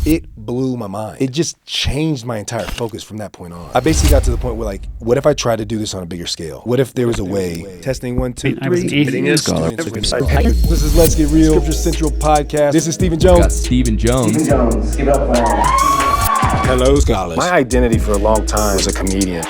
it blew my mind. It just changed my entire focus from that point on. I basically got to the point where, like, what if I tried to do this on a bigger scale? What if there was a way? Testing 1, 2, 3. This is Let's Get Real, Scripture Central podcast. This is Stephen Jones. Got Stephen Jones. Stephen Jones, give it up for him. Hello, scholars. My identity for a long time was a comedian.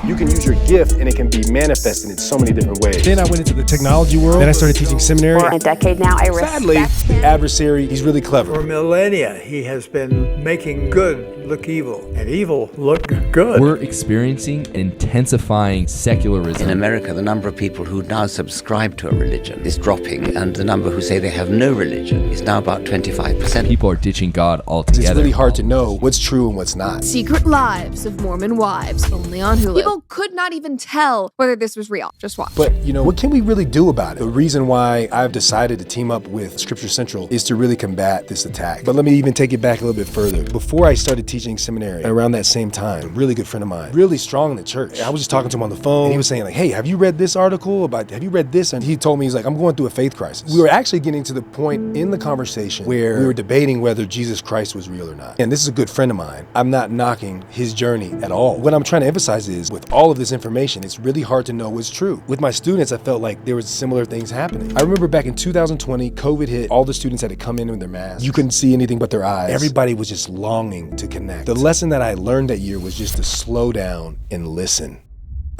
You can use your gift and it can be manifested in so many different ways. Then I went into the technology world. Then I started teaching seminary. For a decade now, I Sadly, the adversary, he's really clever. For millennia, he has been making good look evil and evil look good. We're experiencing intensifying secularism. In America, the number of people who now subscribe to a religion is dropping, and the number who say they have no religion is now about 25%. People are ditching God altogether. It's really hard to know what's true and what's not. Secret Lives of Mormon Wives, only on Hulu. People could not even tell whether this was real. Just watch. But, you know, what can we really do about it? The reason why I've decided to team up with Scripture Central is to really combat this attack. But let me even take it back a little bit further. Before I started teaching seminary, around that same time, a really good friend of mine, really strong in the church. I was just talking to him on the phone, and he was saying, like, hey, have you read this article about, have you read this? And he told me, he's like, I'm going through a faith crisis. We were actually getting to the point in the conversation where we were debating whether Jesus Christ was real or not. And this is a good friend of mine. I'm not knocking his journey at all. What I'm trying to emphasize is, with all of this information, it's really hard to know what's true. With my students, I felt like there was similar things happening. I remember back in 2020, COVID hit, all the students had to come in with their masks. You couldn't see anything but their eyes. Everybody was just longing to connect. The lesson that I learned that year was just to slow down and listen.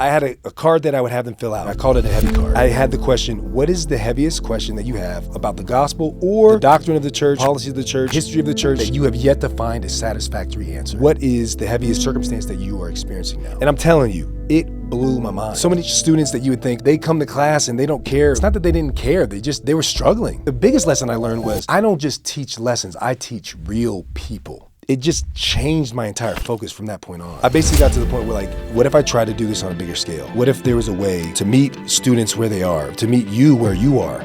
I had a card that I would have them fill out. I called it a heavy card. I had the question, what is the heaviest question that you have about the gospel or the doctrine of the church, policy of the church, history of the church that you have yet to find a satisfactory answer? What is the heaviest circumstance that you are experiencing now? And I'm telling you, it blew my mind. So many students that you would think they come to class and they don't care. It's not that they didn't care, they were struggling. The biggest lesson I learned was I don't just teach lessons, I teach real people. It just changed my entire focus from that point on. I basically got to the point where, like, what if I tried to do this on a bigger scale? What if there was a way to meet students where they are, to meet you where you are,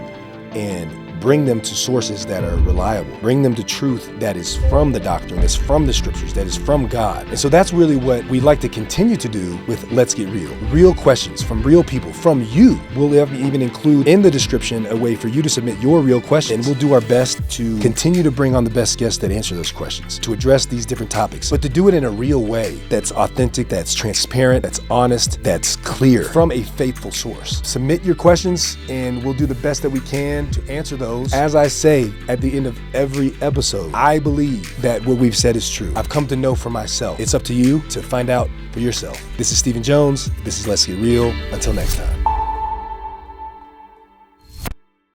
and bring them to sources that are reliable, bring them to truth that is from the doctrine, that's from the scriptures, that is from God. And so that's really what we like to continue to do with Let's Get Real. Real questions from real people, from you. We'll even include in the description a way for you to submit your real questions. And we'll do our best to continue to bring on the best guests that answer those questions, to address these different topics, but to do it in a real way that's authentic, that's transparent, that's honest, that's clear, from a faithful source. Submit your questions and we'll do the best that we can to answer those. As I say at the end of every episode, I believe that what we've said is true. I've come to know for myself. It's up to you to find out for yourself. This is Stephen Jones. This is Let's Get Real. Until next time.